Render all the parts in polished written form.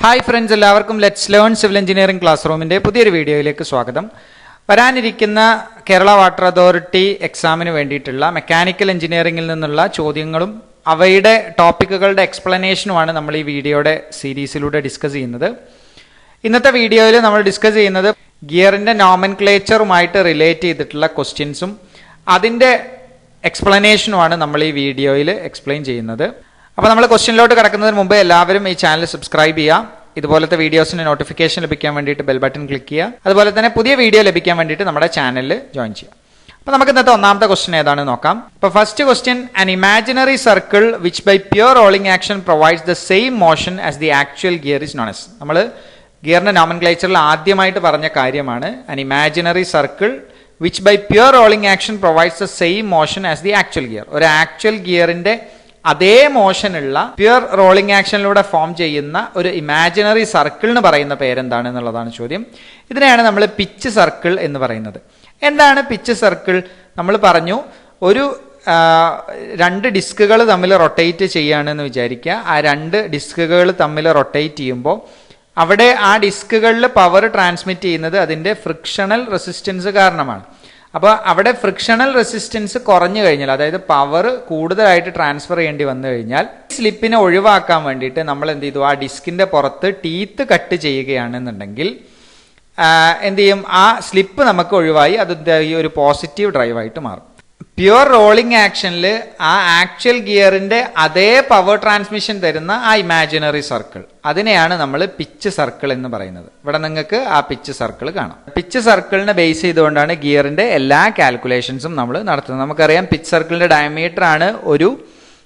Hi friends, എല്ലാവർക്കും let's learn civil engineering class റൂമിൻ്റെ പുതിയൊരു വീഡിയോയിലേക്ക് സ്വാഗതം. വരാനിരിക്കുന്ന കേരള വാട്ടർ അതോറിറ്റി എക്സാമിന് വേണ്ടിയിട്ടുള്ള മെക്കാനിക്കൽ എഞ്ചിനീയറിംഗിൽ നിന്നുള്ള ചോദ്യങ്ങളും അവയുടെ ടോപ്പിക്കുകളുടെ എക്സ്പ്ലനേഷനുമാണ് നമ്മൾ ഈ വീഡിയോയുടെ സീരീസിലൂടെ ഡിസ്കസ് ചെയ്യുന്നത്. ഇന്നത്തെ വീഡിയോയിൽ നമ്മൾ ഡിസ്കസ് ചെയ്യുന്നത് ഗിയറിൻ്റെ നോമൻക്ലേച്ചറുമായിട്ട് റിലേറ്റ് ചെയ്തിട്ടുള്ള ക്വസ്റ്റ്യൻസും അതിൻ്റെ എക്സ്പ്ലനേഷനുമാണ് നമ്മൾ ഈ വീഡിയോയിൽ എക്സ്പ്ലെയിൻ ചെയ്യുന്നത്. അപ്പോൾ നമ്മൾ ക്വസ്റ്റ്യനിലോട്ട് കിടക്കുന്നതിന് മുമ്പ് എല്ലാവരും ഈ ചാനൽ സബ്സ്ക്രൈബ് ചെയ്യുക. ഇതുപോലത്തെ വീഡിയോസിന് നോട്ടിഫിക്കേഷൻ ലഭിക്കാൻ വേണ്ടിയിട്ട് ബെൽ ബട്ടൺ ക്ലിക്ക് ചെയ്യുക. അതുപോലെ തന്നെ പുതിയ വീഡിയോ ലഭിക്കാൻ വേണ്ടിയിട്ട് നമ്മുടെ ചാനലിൽ ജോയിൻ ചെയ്യുക. അപ്പോൾ നമുക്ക് ഇന്നത്തെ ഒന്നാമത്തെ ക്വസ്റ്റ്യൻ ഏതാണെന്ന് നോക്കാം. ഇപ്പോൾ first question, an imaginary circle which by pure rolling action provides the same motion as the actual gear is known as. നമ്മൾ ഗിയറിന്റെ നോമൻക്ലേച്ചറിൽ ആദ്യമായിട്ട് പറഞ്ഞ കാര്യമാണ് an imaginary circle which by pure rolling action provides the same motion as the actual gear. ഒരു actual ഗിയറിന്റെ അതേ മോഷനുള്ള പ്യുവർ റോളിംഗ് ആക്ഷനിലൂടെ ഫോം ചെയ്യുന്ന ഒരു ഇമാജിനറി സർക്കിളിന് പറയുന്ന പേരെന്താണ് എന്നുള്ളതാണ് ചോദ്യം. ഇതിനെയാണ് നമ്മൾ പിച്ച് സർക്കിൾ എന്ന് പറയുന്നത്. എന്താണ് പിച്ച് സർക്കിൾ? നമ്മൾ പറഞ്ഞു, ഒരു രണ്ട് ഡിസ്കുകൾ തമ്മിൽ റൊട്ടേറ്റ് ചെയ്യുകയാണെന്ന് വിചാരിക്കുക. ആ രണ്ട് ഡിസ്കുകൾ തമ്മിൽ റൊട്ടേറ്റ് ചെയ്യുമ്പോൾ അവിടെ ആ ഡിസ്കുകളിൽ പവർ ട്രാൻസ്മിറ്റ് ചെയ്യുന്നത് അതിൻ്റെ ഫ്രിക്ഷണൽ റെസിസ്റ്റൻസ് കാരണമാണ്. അപ്പോൾ അവിടെ ഫ്രിക്ഷണൽ റെസിസ്റ്റൻസ് കുറഞ്ഞു കഴിഞ്ഞാൽ, അതായത് പവർ കൂടുതലായിട്ട് ട്രാൻസ്ഫർ ചെയ്യേണ്ടി വന്നു കഴിഞ്ഞാൽ, സ്ലിപ്പിനെ ഒഴിവാക്കാൻ വേണ്ടിയിട്ട് നമ്മൾ എന്ത് ചെയ്തു, ആ ഡിസ്കിന്റെ പുറത്ത് ടീത്ത് കട്ട് ചെയ്യുകയാണെന്നുണ്ടെങ്കിൽ എന്ത് ചെയ്യും, ആ സ്ലിപ്പ് നമുക്ക് ഒഴിവായി അത് ഒരു പോസിറ്റീവ് ഡ്രൈവായിട്ട് മാറും. പ്യുവർ റോളിംഗ് ആക്ഷനിൽ ആ ആക്ച്വൽ ഗിയറിന്റെ അതേ പവർ ട്രാൻസ്മിഷൻ തരുന്ന ആ ഇമാജിനറി സർക്കിൾ, അതിനെയാണ് നമ്മൾ പിച്ച് സർക്കിൾ എന്ന് പറയുന്നത്. ഇവിടെ നിങ്ങൾക്ക് ആ പിച്ച് സർക്കിൾ കാണാം. പിച്ച് സർക്കിളിനെ ബേസ് ചെയ്തുകൊണ്ടാണ് ഗിയറിന്റെ എല്ലാ കാൽക്കുലേഷൻസും നമ്മൾ നടത്തുന്നത്. നമുക്കറിയാം, പിച്ച് സർക്കിളിന്റെ ഡയമീറ്റർ ആണ് ഒരു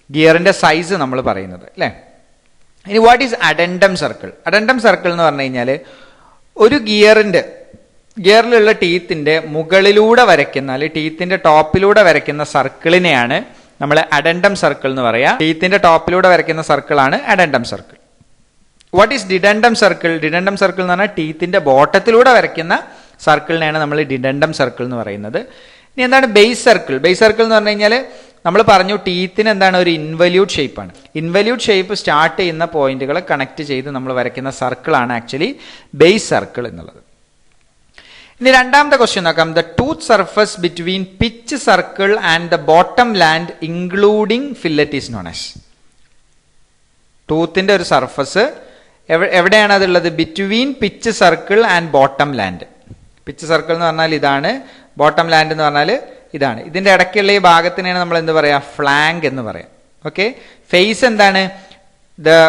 ഗിയറിന്റെ സൈസ് നമ്മൾ പറയുന്നത്, അല്ലേ? ഇനി what is addendum circle? Addendum circle എന്ന് പറഞ്ഞു കഴിഞ്ഞാൽ ഒരു ഗിയറിലുള്ള ടീത്തിന്റെ മുകളിലൂടെ വരയ്ക്കുന്ന, അല്ലെങ്കിൽ ടീത്തിന്റെ ടോപ്പിലൂടെ വരയ്ക്കുന്ന സർക്കിളിനെയാണ് നമ്മൾ അഡെൻഡം സർക്കിൾ എന്ന് പറയാം. ടീത്തിന്റെ ടോപ്പിലൂടെ വരയ്ക്കുന്ന സർക്കിളാണ് addendum circle. What is dedendum circle? Dedendum circle എന്ന് പറഞ്ഞാൽ ടീത്തിന്റെ ബോട്ടത്തിലൂടെ വരയ്ക്കുന്ന സർക്കിളിനെയാണ് നമ്മൾ ഡിഡെൻഡം സർക്കിൾ എന്ന് പറയുന്നത്. ഇനി എന്താണ് ബേസ് സർക്കിൾ? ബേസ് സർക്കിൾ എന്ന് പറഞ്ഞു കഴിഞ്ഞാൽ നമ്മൾ പറഞ്ഞു, ടീത്തിന് എന്താണ്, ഒരു ഇൻവല്യൂട്ട് ഷേപ്പാണ്. ഇൻവല്യൂട്ട് ഷേപ്പ് സ്റ്റാർട്ട് ചെയ്യുന്ന പോയിന്റുകളെ കണക്ട് ചെയ്ത് നമ്മൾ വരയ്ക്കുന്ന സർക്കിളാണ് ആക്ച്വലി ബേസ് സർക്കിൾ എന്നുള്ളത്. ഇനി രണ്ടാമത്തെ ക്വസ്റ്റ്യൻ നോക്കാം. The tooth surface between pitch circle and the bottom land including fillet is known as. ടൂത്തിന്റെ ഒരു സർഫസ് എവിടെയാണ് അതുള്ളത്? Between pitch circle and bottom land. Pitch circle എന്ന് പറഞ്ഞാൽ ഇതാണ്, ബോട്ടം ലാൻഡ് എന്ന് പറഞ്ഞാൽ ഇതാണ്. ഇതിന്റെ ഇടയ്ക്കുള്ള ഈ ഭാഗത്തിനാണ് നമ്മൾ എന്ത് പറയാ, ഫ്ലാങ്ക് എന്ന് പറയാം. ഓക്കെ, ഫേസ് എന്താണ്? The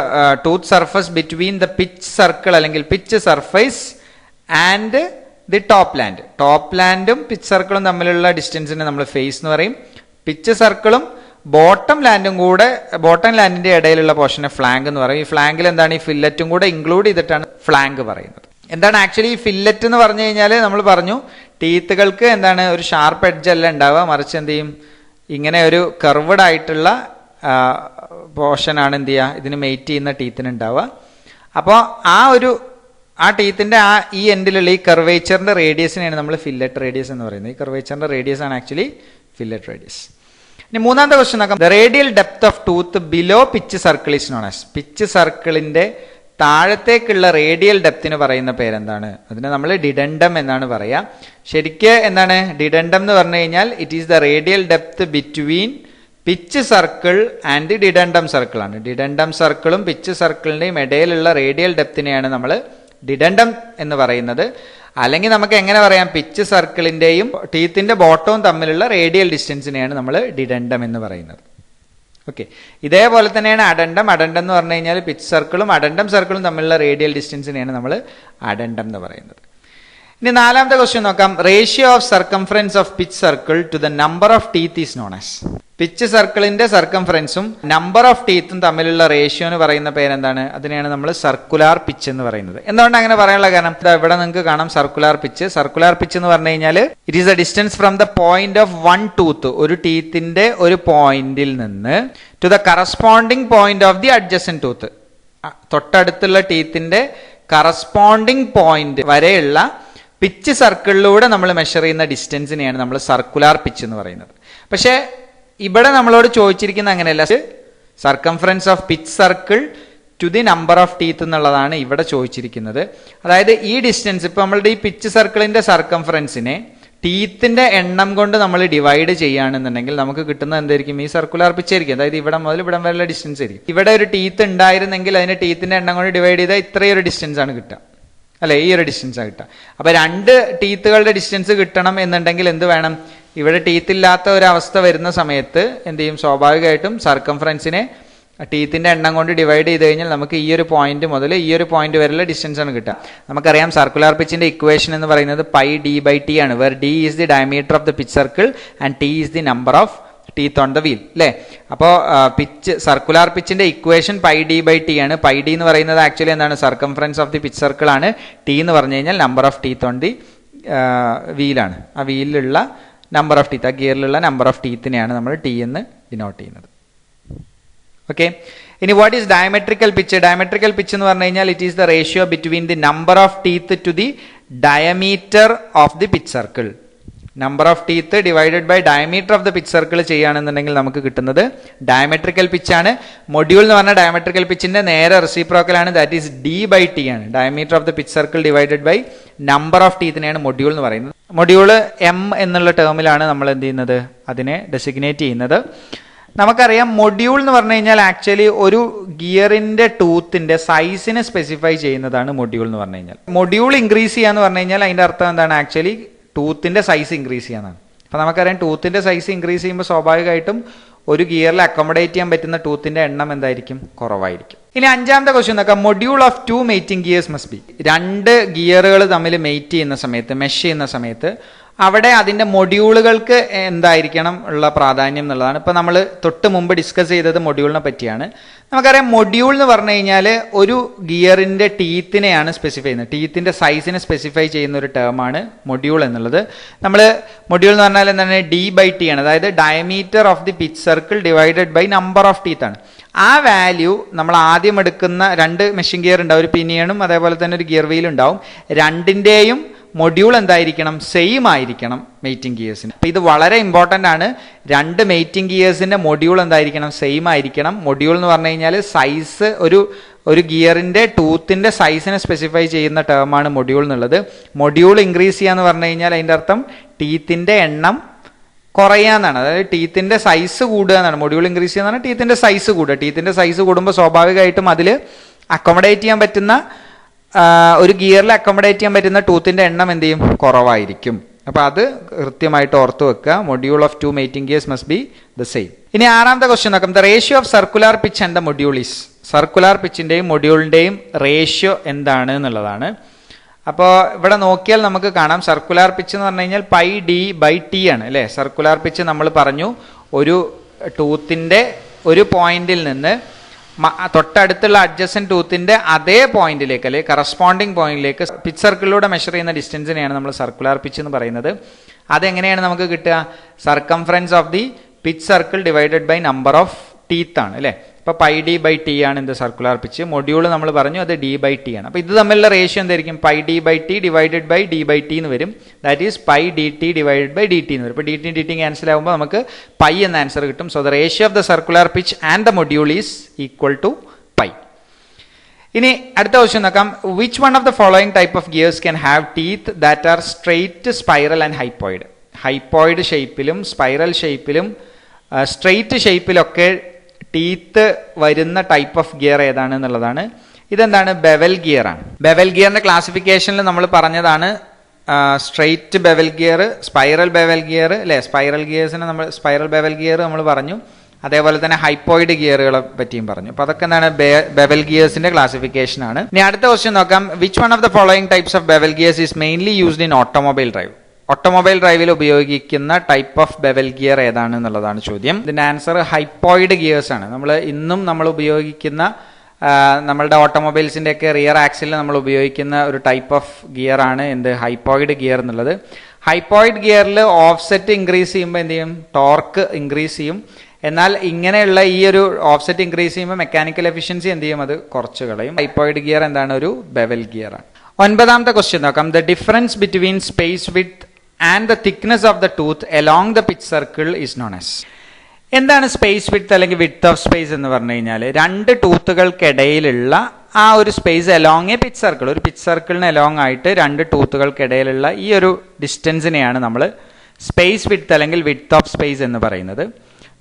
tooth surface between the pitch circle അല്ലെങ്കിൽ pitch surface and the top land. Top ലാൻഡും പിച്ച് സർക്കിളും തമ്മിലുള്ള ഡിസ്റ്റൻസിനെ നമ്മൾ ഫേസ് എന്ന് പറയും. പിച്ച് സർക്കിളും ബോട്ടം ലാൻഡും കൂടെ, ബോട്ടം ലാൻഡിന്റെ ഇടയിലുള്ള പോർഷനെ ഫ്ലാങ്ക് എന്ന് പറയും. ഈ ഫ്ലാങ്കിൽ എന്താണ്, ഈ ഫില്ലറ്റും കൂടെ ഇൻക്ലൂഡ് ചെയ്തിട്ടാണ് ഫ്ലാങ്ക് പറയുന്നത്. എന്താണ് ആക്ച്വലി ഈ ഫില്ലറ്റ് എന്ന് പറഞ്ഞു കഴിഞ്ഞാൽ, നമ്മൾ പറഞ്ഞു ടീത്തുകൾക്ക് എന്താണ്, ഒരു ഷാർപ്പ് എഡ്ജ് അല്ല ഉണ്ടാവുക, മറിച്ച് എന്ത് ചെയ്യും, ഇങ്ങനെ ഒരു കർവ്ഡ് ആയിട്ടുള്ള പോർഷനാണ് എന്ത് ചെയ്യുക, ഇതിന് മെയ്റ്റ് ചെയ്യുന്ന ടീത്തിന് ഉണ്ടാവുക. അപ്പോൾ ആ ടീത്തിന്റെ ഈ എൻഡിലുള്ള ഈ കർവേച്ചറിന്റെ റേഡിയസിനെയാണ് നമ്മൾ ഫില്ലറ്റ് റേഡിയസ് എന്ന് പറയുന്നത്. ഈ കർവേച്ചറിന്റെ റേഡിയസ് ആണ് ആക്ച്വലി ഫില്ലറ്റ് റേഡിയസ്. ഇനി മൂന്നാമത്തെ ക്വസ്റ്റ്യൻ നോക്കാം. The radial depth of tooth below pitch circle is known as. Pitch സർക്കിളിന്റെ താഴത്തേക്കുള്ള റേഡിയൽ ഡെപ്തിന് പറയുന്ന പേരെന്താണ്? അതിനെ നമ്മൾ ഡിഡെൻഡം എന്നാണ് പറയാ. ശരിക്ക് എന്താണ് ഡിഡെൻഡം എന്ന് പറഞ്ഞു കഴിഞ്ഞാൽ, it is the radial depth between pitch circle and the dedendum circle ആണ്. ഡിഡെൻഡം സർക്കിളും പിച്ച് സർക്കിളിന്റെയും ഇടയിലുള്ള റേഡിയൽ ഡെപ്തിനെയാണ് നമ്മൾ ഡിഡെൻഡം എന്ന് പറയുന്നത്. അല്ലെങ്കിൽ നമുക്ക് എങ്ങനെ പറയാം, പിച്ച് സർക്കിളിന്റെയും ടീത്തിന്റെ ബോട്ടവും തമ്മിലുള്ള റേഡിയൽ ഡിസ്റ്റൻസിനെയാണ് നമ്മൾ ഡിഡെൻഡം എന്ന് പറയുന്നത്. ഓക്കെ, ഇതേപോലെ തന്നെയാണ് അഡെൻഡം. അഡെൻഡം എന്ന് പറഞ്ഞു കഴിഞ്ഞാൽ പിച്ച് സർക്കിളും അഡെൻഡം സർക്കിളും തമ്മിലുള്ള റേഡിയൽ ഡിസ്റ്റൻസിനെയാണ് നമ്മൾ അഡെൻഡം എന്ന് പറയുന്നത്. ഇനി നാലാമത്തെ ക്വസ്റ്റ്യൻ നോക്കാം. Ratio of circumference of pitch circle to the number of teeth is known as. Pitch സർക്കിളിന്റെ സർക്കംഫറൻസും നമ്പർ ഓഫ് ടീത്തും തമ്മിലുള്ള റേഷ്യോ എന്ന് പറയുന്ന പേരെന്താണ്? അതിനെയാണ് നമ്മൾ സർക്കുലാർ പിച്ച് എന്ന് പറയുന്നത്. എന്തുകൊണ്ട് അങ്ങനെ പറയാനുള്ള കാരണം, ഇവിടെ നിങ്ങൾക്ക് കാണാം സർക്കുലാർ പിച്ച്. സർക്കുലാർ പിച്ച് എന്ന് പറഞ്ഞു കഴിഞ്ഞാൽ it is the distance from the point of one tooth, ഒരു ടീത്തിന്റെ ഒരു പോയിന്റിൽ നിന്ന്, to the corresponding point of the adjacent tooth, തൊട്ടടുത്തുള്ള ടീത്തിന്റെ കറസ്പോണ്ടിങ് പോയിന്റ് വരെയുള്ള പിച്ച് സർക്കിളിലൂടെ നമ്മൾ മെഷർ ചെയ്യുന്ന ഡിസ്റ്റൻസിനെയാണ് നമ്മൾ സർക്കുലാർ പിച്ച് എന്ന് പറയുന്നത്. പക്ഷേ ഇവിടെ നമ്മളോട് ചോദിച്ചിരിക്കുന്ന അങ്ങനെയല്ല. Circumference of pitch circle to the number of teeth എന്നുള്ളതാണ് ഇവിടെ ചോദിച്ചിരിക്കുന്നത്. അതായത് ഈ ഡിസ്റ്റൻസ് ഇപ്പൊ നമ്മളുടെ ഈ പിച്ച് സർക്കിളിന്റെ സർക്കംഫറൻസിനെ ടീത്തിന്റെ എണ്ണം കൊണ്ട് നമ്മൾ ഡിവൈഡ് ചെയ്യുകയാണെന്നുണ്ടെങ്കിൽ നമുക്ക് കിട്ടുന്നത് എന്തായിരിക്കും? ഈ സർക്കുലർ പിച്ച് ആയിരിക്കും. അതായത് ഇവിടെ മുതൽ ഇവിടം വരെയുള്ള ഡിസ്റ്റൻസ് ആയിരിക്കും. ഇവിടെ ഒരു ടീത്ത് ഉണ്ടായിരുന്നെങ്കിൽ അതിന്റെ ടീത്തിന്റെ എണ്ണം കൊണ്ട് ഡിവൈഡ് ചെയ്താൽ ഇത്രയൊരു ഡിസ്റ്റൻസ് ആണ് കിട്ടുക, അല്ലെ? ഈ ഒരു ഡിസ്റ്റൻസ് ആണ് കിട്ടുക. അപ്പൊ രണ്ട് ടീത്തുകളുടെ ഡിസ്റ്റൻസ് കിട്ടണം എന്നുണ്ടെങ്കിൽ എന്ത് വേണം? ഇവിടെ ടീത്ത് ഇല്ലാത്ത ഒരു അവസ്ഥ വരുന്ന സമയത്ത് എന്ത് ചെയ്യും? സ്വാഭാവികമായിട്ടും സർക്കംഫറൻസിനെ ടീത്തിന്റെ എണ്ണം കൊണ്ട് ഡിവൈഡ് ചെയ്ത് കഴിഞ്ഞാൽ നമുക്ക് ഈ ഒരു പോയിന്റ് മുതൽ ഈ ഒരു പോയിന്റ് വരെയുള്ള ഡിസ്റ്റൻസ് ആണ് കിട്ടുക. നമുക്കറിയാം സർക്കുലർ പിച്ചിന്റെ ഇക്വേഷൻ എന്ന് പറയുന്നത് പൈ ഡി ബൈ ടി ആണ്, where D is the diameter of the pitch circle and T is the number of teeth on the wheel, അല്ലേ? അപ്പോൾ സർക്കുലർ പിച്ചിന്റെ equation pi D by T ആണ്. Pi D എന്ന് പറയുന്നത് actually എന്താണ്? Circumference of the pitch circle ആണ്. T എന്ന് പറഞ്ഞു കഴിഞ്ഞാൽ number of teeth on the വീലാണ്. ആ വീലിലുള്ള നമ്പർ ഓഫ് ടീത്ത്, ആ ഗിയറിലുള്ള നമ്പർ ഓഫ് ടീത്തിനെയാണ് നമ്മൾ ടി എന്ന് ഡിനോട്ട് ചെയ്യുന്നത്. ഓക്കെ, ഇനി what is diametrical pitch? Diametrical pitch എന്ന് പറഞ്ഞു കഴിഞ്ഞാൽ it is the ratio between the number of teeth to the diameter of the pitch circle. Number of teeth divided by diameter of the pitch circle ചെയ്യുകയാണെന്നുണ്ടെങ്കിൽ നമുക്ക് കിട്ടുന്നത് ഡയമെട്രിക്കൽ പിച്ചാണ്. Module എന്ന് പറഞ്ഞാൽ ഡയമെട്രിക്കൽ പിച്ചിന്റെ നേരെ reciprocal ആണ്, that is D by T ആണ്. Diameter of the pitch circle divided by number of ടീത്തിനെയാണ് module എന്ന് പറയുന്നത്. മൊഡ്യൂള് എം എന്നുള്ള ടേമിലാണ് നമ്മൾ എന്ത് ചെയ്യുന്നത്? അതിനെ ഡെസിഗ്നേറ്റ് ചെയ്യുന്നത്. നമുക്കറിയാം മൊഡ്യൂൾ എന്ന് പറഞ്ഞു കഴിഞ്ഞാൽ ആക്ച്വലി ഒരു ഗിയറിന്റെ ടൂത്തിന്റെ സൈസിനെ സ്പെസിഫൈ ചെയ്യുന്നതാണ് മൊഡ്യൂൾ എന്ന് പറഞ്ഞു കഴിഞ്ഞാൽ. മൊഡ്യൂൾ ഇൻക്രീസ് ചെയ്യാന്ന് പറഞ്ഞു കഴിഞ്ഞാൽ അതിന്റെ അർത്ഥം എന്താണ്? ആക്ച്വലി ടൂത്തിന്റെ സൈസ് ഇൻക്രീസ് ചെയ്യാന്നാണ്. അപ്പൊ നമുക്കറിയാം ടൂത്തിന്റെ സൈസ് ഇൻക്രീസ് ചെയ്യുമ്പോൾ സ്വാഭാവികമായിട്ടും ഒരു ഗിയറിൽ അക്കോമഡേറ്റ് ചെയ്യാൻ പറ്റുന്ന ടൂത്തിന്റെ എണ്ണം എന്തായിരിക്കും? കുറവായിരിക്കും. ഇനി അഞ്ചാമത്തെ ക്വസ്റ്റ്യൻ നോക്കാം. Module of two mating gears must B. രണ്ട് ഗിയറുകൾ തമ്മിൽ മെയ്റ്റ് ചെയ്യുന്ന സമയത്ത്, മെഷ് ചെയ്യുന്ന സമയത്ത് അവിടെ അതിന്റെ മൊഡ്യൂളുകൾക്ക് എന്തായിരിക്കണം ഉള്ള പ്രാധാന്യം എന്നുള്ളതാണ്. ഇപ്പൊ നമ്മൾ തൊട്ട് മുമ്പ് ഡിസ്കസ് ചെയ്തത് മൊഡ്യൂളിനെ പറ്റിയാണ്. നമുക്കറിയാം മൊഡ്യൂൾ എന്ന് പറഞ്ഞു കഴിഞ്ഞാൽ ഒരു ഗിയറിന്റെ ടീത്തിനെയാണ് സ്പെസിഫൈ ചെയ്യുന്നത്, ടീത്തിന്റെ സൈസിനെ സ്പെസിഫൈ ചെയ്യുന്ന ഒരു ടേമാണ് മൊഡ്യൂൾ എന്നുള്ളത്. നമ്മൾ മൊഡ്യൂൾ എന്ന് പറഞ്ഞാൽ എന്താണ്? ഡി ബൈ ടി ആണ്, അതായത് diameter of the pitch circle divided by number of teeth ആണ്. ആ വാല്യൂ നമ്മൾ ആദ്യം എടുക്കുന്ന രണ്ട് മെഷീൻ ഗിയർ ഉണ്ടാവും, ഒരു പിനിയണും അതേപോലെ തന്നെ ഒരു ഗിയർ വീലും ഉണ്ടാവും. രണ്ടിന്റെയും മൊഡ്യൂൾ എന്തായിരിക്കണം? സെയിം ആയിരിക്കണം മേറ്റിംഗ് ഗിയേഴ്സിന്. അപ്പൊ ഇത് വളരെ ഇമ്പോർട്ടന്റ് ആണ്. രണ്ട് മേറ്റിംഗ് ഗിയേഴ്സിന്റെ മൊഡ്യൂൾ എന്തായിരിക്കണം? സെയിം ആയിരിക്കണം. മൊഡ്യൂൾ എന്ന് പറഞ്ഞു കഴിഞ്ഞാൽ സൈസ്, ഒരു ഗിയറിന്റെ ടൂത്തിന്റെ സൈസിനെ സ്പെസിഫൈ ചെയ്യുന്ന ടേമാണ് മൊഡ്യൂൾ എന്നുള്ളത്. മൊഡ്യൂൾ ഇൻക്രീസ് ചെയ്യാന്ന് പറഞ്ഞു കഴിഞ്ഞാൽ അതിന്റെ അർത്ഥം ടീത്തിന്റെ എണ്ണം കുറയാന്നാണ്, അതായത് ടീത്തിന്റെ സൈസ് കൂടുക എന്നാണ്. മൊഡ്യൂൾ ഇൻക്രീസ് ചെയ്യാന്നാണ് ടീത്തിന്റെ സൈസ് കൂടുക. ടീത്തിന്റെ സൈസ് കൂടുമ്പോൾ സ്വാഭാവികമായിട്ടും അതിൽ അക്കോമഡേറ്റ് ചെയ്യാൻ പറ്റുന്ന, ഒരു ഗിയറിൽ അക്കോമഡേറ്റ് ചെയ്യാൻ പറ്റുന്ന ടൂത്തിന്റെ എണ്ണം എന്ത് ചെയ്യും? കുറവായിരിക്കും. അപ്പൊ അത് കൃത്യമായിട്ട് ഓർത്ത് വെക്കുക. Module of two mating gears must be the same. ഇനി ആറാമത്തെ ക്വസ്റ്റ്യൻ നോക്കാം. The ratio of circular pitch and the module is. Circular പിച്ചിന്റെയും മൊഡ്യൂളിന്റെയും റേഷ്യോ എന്താണ് എന്നുള്ളതാണ്. അപ്പോൾ ഇവിടെ നോക്കിയാൽ നമുക്ക് കാണാം സർക്കുലർ പിച്ച് എന്ന് പറഞ്ഞു കഴിഞ്ഞാൽ പൈ ഡി ബൈ ടി ആണ്, അല്ലെ? സർക്കുലർ പിച്ച് നമ്മൾ പറഞ്ഞു ഒരു ടൂത്തിന്റെ ഒരു പോയിന്റിൽ നിന്ന് തൊട്ടടുത്തുള്ള അഡ്ജസന്റ് ടൂത്തിന്റെ അതേ പോയിന്റിലേക്ക്, അല്ലെ കറസ്പോണ്ടിങ് പോയിന്റിലേക്ക് പിച്ച് സർക്കിളിലൂടെ മെഷർ ചെയ്യുന്ന ഡിസ്റ്റൻസിനെയാണ് നമ്മൾ സർക്കുലർ പിച്ച് എന്ന് പറയുന്നത്. അതെങ്ങനെയാണ് നമുക്ക് കിട്ടുക? Circumference of the pitch circle divided by number of teeth ആണ്, അല്ലെ? ഇപ്പൊ പൈ ഡി ബൈ ടി ആണ് എന്ത്? Circular pitch. മൊഡ്യൂൾ നമ്മൾ പറഞ്ഞു അത് ഡി ബൈ ടി ആണ്. അപ്പൊ ഇത് തമ്മിലുള്ള റേഷ്യോ എന്തായിരിക്കും? Pi D by T divided by D by T എന്ന് വരും. That is pi D T divided by D T എന്ന് വരും. ഇപ്പൊ ഡി ടി ക്യാൻസൽ ആകുമ്പോൾ നമുക്ക് പൈ എന്ന ആൻസർ കിട്ടും. So the ratio of the circular pitch and the module is equal to pi. ഇനി അടുത്ത ക്വസ്റ്റ്യൻ നോക്കാം. Which one of the following type of gears can have teeth that are straight, spiral and hypoid? Hypoid ഷേപ്പിലും spiral ഷേപ്പിലും straight ഷേപ്പിലൊക്കെ teeth വരുന്ന type of gear ഏതാണ് എന്നുള്ളതാണ്. ഇതെന്താണ്? ബെവൽ ഗിയർ ആണ്. ബെവൽ ഗിയറിന്റെ ക്ലാസിഫിക്കേഷനിൽ നമ്മൾ പറഞ്ഞതാണ് straight bevel gear, spiral bevel gear, അല്ലെ? സ്പൈറൽ ഗിയേഴ്സിന് നമ്മൾ സ്പൈറൽ ബെവൽ ഗിയർ നമ്മൾ പറഞ്ഞു. അതേപോലെ തന്നെ ഹൈപ്പോയിഡ് ഗിയറുകളെ പറ്റിയും പറഞ്ഞു. അപ്പൊ അതൊക്കെ എന്താണ്? ബെവൽ ഗിയേഴ്സിന്റെ ക്ലാസിഫിക്കേഷൻ ആണ്. ഇനി അടുത്ത ക്വസ്റ്റ്യൻ നോക്കാം. Which one of the following types of bevel gears is mainly used in automobile drive? Automobile ഡ്രൈവിൽ ഉപയോഗിക്കുന്ന ടൈപ്പ് ഓഫ് ബെവൽ ഗിയർ ഏതാണ് എന്നുള്ളതാണ് ചോദ്യം. ഇതിന്റെ ആൻസർ ഹൈപ്പോയിഡ് ഗിയേഴ്സ് ആണ്. നമ്മൾ ഉപയോഗിക്കുന്ന നമ്മളുടെ ഓട്ടോമൊബൈൽസിന്റെ ഒക്കെ റിയർ ആക്സിലിൽ നമ്മൾ ഉപയോഗിക്കുന്ന ഒരു ടൈപ്പ് ഓഫ് ഗിയർ ആണ് എന്ത്? ഹൈപ്പോയിഡ് ഗിയർ എന്നുള്ളത്. ഹൈപ്പോയിഡ് ഗിയറിൽ ഓഫ്സെറ്റ് ഇൻക്രീസ് ചെയ്യുമ്പോൾ എന്ത് ചെയ്യും? ടോർക്ക് ഇൻക്രീസ് ചെയ്യും. എന്നാൽ ഇങ്ങനെയുള്ള ഈ ഒരു ഓഫ്സെറ്റ് ഇൻക്രീസ് ചെയ്യുമ്പോൾ മെക്കാനിക്കൽ എഫിഷ്യൻസി എന്ത് ചെയ്യും? അത് കുറച്ച് കളയും. ഹൈപ്പോയിഡ് ഗിയർ എന്താണ്? ഒരു ബെവൽ ഗിയർ ആണ്. ഒൻപതാമത്തെ ക്വസ്റ്റ്യൻ നോക്കാം. The difference between space width and the thickness of the tooth along the pitch circle is known as. എന്താണ് സ്പേസ് വിഡ്ത്ത് അല്ലെങ്കിൽ വിഡ്ത്ത് ഓഫ് സ്പേസ് എന്ന് പറഞ്ഞു കഴിഞ്ഞാൽ രണ്ട് ടൂത്തുകൾക്കിടയിലുള്ള ആ ഒരു space along A pitch circle, ഒരു പിച്ച് സർക്കിളിന് അലോങ് ആയിട്ട് രണ്ട് ടൂത്തുകൾക്കിടയിലുള്ള ഈ ഒരു ഡിസ്റ്റൻസിനെയാണ് നമ്മൾ സ്പേസ് വിഡ്ത്ത് അല്ലെങ്കിൽ വിഡ്ത്ത് ഓഫ് സ്പേസ് എന്ന് പറയുന്നത്.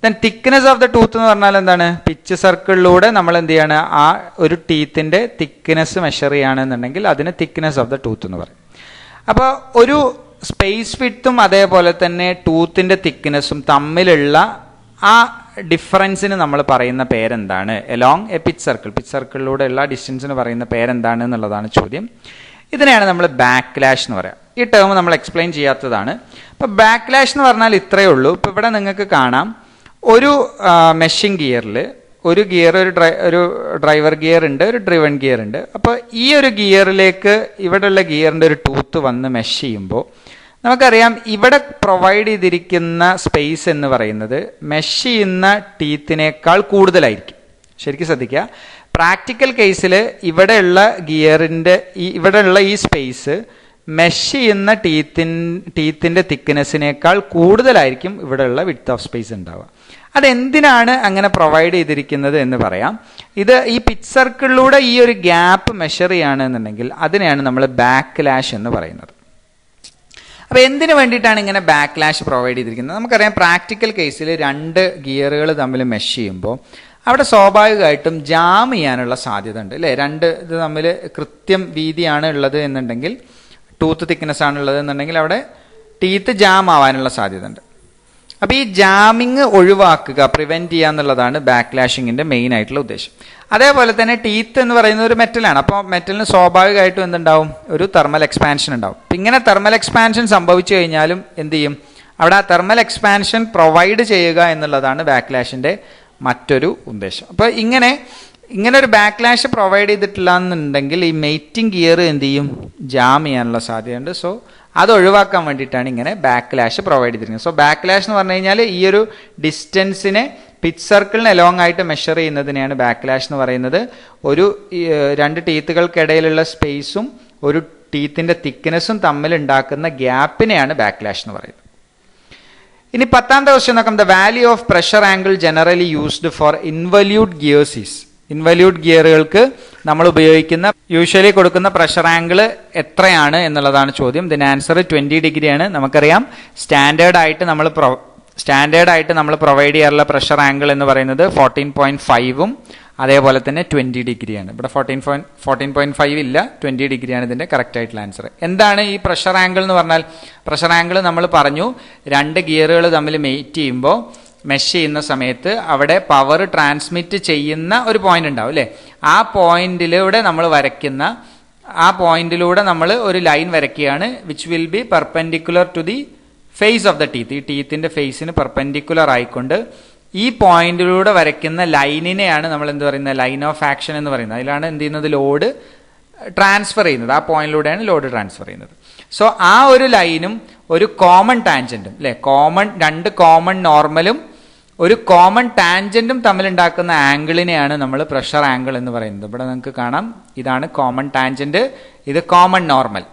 Then thickness of the tooth എന്ന് പറഞ്ഞാൽ എന്താണ്? പിച്ച് സർക്കിളിലൂടെ നമ്മൾ എന്ത് ചെയ്യാണ്, ആ ഒരു ടീത്തിന്റെ തിക്നെസ് മെഷർ ചെയ്യുകയാണെന്നുണ്ടെങ്കിൽ അതിന് തിക്നെസ് ഓഫ് ദ ടൂത്ത് എന്ന് പറയും. അപ്പോൾ ഒരു സ്പേസ് വിഡ്ത്തും അതേപോലെ തന്നെ ടൂത്തിന്റെ തിക്നെസ്സും തമ്മിലുള്ള ആ ഡിഫറൻസിന് നമ്മൾ പറയുന്ന പേരെന്താണ്? Along a pitch circle, pitch സർക്കിളിലൂടെ ഉള്ള ഡിസ്റ്റൻസിന് പറയുന്ന പേരെന്താണ് എന്നുള്ളതാണ് ചോദ്യം. ഇതിനെയാണ് നമ്മൾ ബാക്ക്ലാഷ് എന്ന് പറയാം. ഈ ടേം നമ്മൾ എക്സ്പ്ലെയിൻ ചെയ്യാത്തതാണ്. അപ്പോൾ ബാക്ക്ലാഷ് എന്ന് പറഞ്ഞാൽ ഇത്രയേ ഉള്ളൂ. ഇപ്പോൾ ഇവിടെ നിങ്ങൾക്ക് കാണാം, ഒരു മെഷീൻ ഗിയറിൽ ഒരു ഗിയർ, ഒരു ഡ്രൈവർ ഗിയർ ഉണ്ട്, ഒരു ഡ്രിവൺ ഗിയർ ഉണ്ട്. അപ്പോൾ ഈ ഒരു ഗിയറിലേക്ക് ഇവിടെയുള്ള ഗിയറിൻ്റെ ഒരു ടൂത്ത് വന്ന് മെഷ് ചെയ്യുമ്പോൾ നമുക്കറിയാം ഇവിടെ പ്രൊവൈഡ് ചെയ്തിരിക്കുന്ന സ്പേസ് എന്ന് പറയുന്നത് മെഷ് ചെയ്യുന്ന ടീത്തിനേക്കാൾ കൂടുതലായിരിക്കും. ശരിക്കും ശ്രദ്ധിക്കുക, പ്രാക്ടിക്കൽ കേസിൽ ഇവിടെയുള്ള ഗിയറിൻ്റെ ഇവിടെയുള്ള ഈ സ്പേസ് മെഷ് ചെയ്യുന്ന ടീത്തിൻ്റെ തിക്നെസ്സിനേക്കാൾ കൂടുതലായിരിക്കും ഇവിടെയുള്ള വിഡ്ത്ത് ഓഫ് സ്പേസ് ഉണ്ടാവുക. അതെന്തിനാണ് അങ്ങനെ പ്രൊവൈഡ് ചെയ്തിരിക്കുന്നത് എന്ന് പറയാം. ഇത് ഈ പിച്ച് സർക്കിളിലൂടെ ഈ ഒരു ഗ്യാപ്പ് മെഷർ ചെയ്യുകയാണെന്നുണ്ടെങ്കിൽ അതിനെയാണ് നമ്മൾ ബാക്ക്ലാഷ് എന്ന് പറയുന്നത്. അപ്പോൾ എന്തിനു വേണ്ടിയിട്ടാണ് ഇങ്ങനെ ബാക്ക്ലാഷ് പ്രൊവൈഡ് ചെയ്തിരിക്കുന്നത്? നമുക്കറിയാം പ്രാക്ടിക്കൽ കേസിൽ രണ്ട് ഗിയറുകൾ തമ്മിൽ മെഷ് ചെയ്യുമ്പോൾ അവിടെ സ്വാഭാവികമായിട്ടും ജാം ചെയ്യാനുള്ള സാധ്യത ഉണ്ട് അല്ലേ? രണ്ട് ഇത് തമ്മിൽ കൃത്യം വീതിയാണ് ഉള്ളത് എന്നുണ്ടെങ്കിൽ, ടൂത്ത് തിക്നെസ് ആണുള്ളത് എന്നുണ്ടെങ്കിൽ അവിടെ ടീത്ത് ജാം ആവാനുള്ള സാധ്യത ഉണ്ട്. അപ്പോൾ ഈ ജാമിങ് ഒഴിവാക്കുക, പ്രിവെന്റ് ചെയ്യുക എന്നുള്ളതാണ് ബാക്ക്ലാഷിങ്ങിന്റെ മെയിൻ ആയിട്ടുള്ള ഉദ്ദേശം. അതേപോലെ തന്നെ ടീത്ത് എന്ന് പറയുന്നത് ഒരു മെറ്റലാണ്. അപ്പോൾ മെറ്റലിന് സ്വാഭാവികമായിട്ടും എന്തുണ്ടാവും? ഒരു തെർമൽ എക്സ്പാൻഷൻ ഉണ്ടാവും. അപ്പം ഇങ്ങനെ തെർമൽ എക്സ്പാൻഷൻ സംഭവിച്ചു കഴിഞ്ഞാലും എന്ത് ചെയ്യും? അവിടെ ആ തെർമൽ എക്സ്പാൻഷൻ പ്രൊവൈഡ് ചെയ്യുക എന്നുള്ളതാണ് ബാക്ക്ലാഷിന്റെ മറ്റൊരു ഉദ്ദേശം. അപ്പോൾ ഇങ്ങനെ ഒരു ബാക്ക്ലാഷ് പ്രൊവൈഡ് ചെയ്തിട്ടില്ല എന്നുണ്ടെങ്കിൽ ഈ മെയ്റ്റിംഗ് ഗിയർ എന്ത് ചെയ്യും? ജാം ചെയ്യാനുള്ള സാധ്യതയുണ്ട്. സോ അത് ഒഴിവാക്കാൻ വേണ്ടിയിട്ടാണ് ഇങ്ങനെ ബാക്ക്ലാഷ് പ്രൊവൈഡ് ചെയ്തിരിക്കുന്നത്. സോ ബാക്ക്ലാഷ് എന്ന് പറഞ്ഞു കഴിഞ്ഞാൽ ഈ ഒരു ഡിസ്റ്റൻസിനെ പിച്ച് സർക്കിളിന് അലോങ് ആയിട്ട് മെഷർ ചെയ്യുന്നതിനെയാണ് ബാക്ക്ലാഷ് എന്ന് പറയുന്നത്. ഒരു രണ്ട് ടീത്തുകൾക്കിടയിലുള്ള സ്പേസും ഒരു ടീത്തിന്റെ തിക്നെസ്സും തമ്മിൽ ഉണ്ടാക്കുന്ന ഗ്യാപ്പിനെയാണ് ബാക്ക്ലാഷ് എന്ന് പറയുന്നത്. ഇനി 10ാമത്തെ ക്വസ്റ്റ്യൻ നോക്കാം. The value of pressure angle generally used for involute gears is. ഇൻവല്യൂട്ട് ഗിയറുകൾക്ക് നമ്മൾ ഉപയോഗിക്കുന്ന യൂഷ്വലി കൊടുക്കുന്ന പ്രഷർ ആംഗിൾ എത്രയാണ് എന്നുള്ളതാണ് ചോദ്യം. ഇതിന് ആൻസർ 20 ഡിഗ്രിയാണ്. നമുക്കറിയാം സ്റ്റാൻഡേർഡ് ആയിട്ട് നമ്മൾ പ്രൊവൈഡ് ചെയ്യാറുള്ള പ്രഷർ ആംഗിൾ എന്ന് പറയുന്നത് 14.5ഉം അതേപോലെ തന്നെ 20 ഡിഗ്രിയാണ്. ഇവിടെ 14.5 ഇല്ല, 20 ഡിഗ്രിയാണ് ഇതിന്റെ കറക്റ്റ് ആയിട്ടുള്ള ആൻസർ. എന്താണ് ഈ പ്രഷർ ആംഗിൾ എന്ന് പറഞ്ഞാൽ? പ്രഷർ ആംഗിൾ നമ്മൾ പറഞ്ഞു, രണ്ട് ഗിയറുകൾ തമ്മിൽ മെയ്റ്റ് ചെയ്യുമ്പോൾ മെഷ് ചെയ്യുന്ന സമയത്ത് അവിടെ പവർ ട്രാൻസ്മിറ്റ് ചെയ്യുന്ന ഒരു പോയിന്റ് ഉണ്ടാവും അല്ലേ? ആ പോയിന്റിലൂടെ നമ്മൾ ഒരു ലൈൻ വരയ്ക്കുകയാണ്, which will be perpendicular to the face of the teeth. ഈ ടീത്തിന്റെ ഫേസിന് പെർപെൻഡിക്കുലർ ആയിക്കൊണ്ട് ഈ പോയിന്റിലൂടെ വരയ്ക്കുന്ന ലൈനിനെയാണ് നമ്മൾ എന്ത് പറയുന്നത്? ലൈൻ ഓഫ് ആക്ഷൻ എന്ന് പറയുന്നത്. അതിലാണ് എന്ത് ചെയ്യുന്നത്? ലോഡ് ട്രാൻസ്ഫർ ചെയ്യുന്നത്. ആ പോയിന്റിലൂടെയാണ് ലോഡ് ട്രാൻസ്ഫർ ചെയ്യുന്നത്. സോ ആ ഒരു ലൈനും ഒരു കോമൺ ടാൻജന്റും അല്ലെ, രണ്ട് കോമൺ നോർമലും ഒരു കോമൺ ടാൻജന്റും തമ്മിലുണ്ടാക്കുന്ന ആംഗിളിനെയാണ് നമ്മൾ പ്രഷർ ആംഗിൾ എന്ന് പറയുന്നത്. ഇവിടെ നിങ്ങൾക്ക് കാണാം, ഇതാണ് കോമൺ ടാൻജന്റ്, ഇത് കോമൺ നോർമൽ.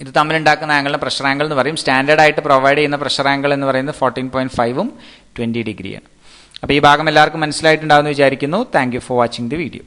ഇത് തമ്മിലുണ്ടാക്കുന്ന ആംഗിളിന് പ്രഷർ ആംഗിൾ എന്ന് പറയും. സ്റ്റാൻഡേർഡ് ആയിട്ട് പ്രൊവൈഡ് ചെയ്യുന്ന പ്രഷർ ആംഗിൾ എന്ന് പറയുന്നത് 14.5ഉം 20 ഡിഗ്രിയാണ്. അപ്പോൾ ഈ ഭാഗം എല്ലാവർക്കും മനസ്സിലായിട്ടുണ്ടാവുമെന്ന് വിചാരിക്കുന്നു. Thank you for watching the video.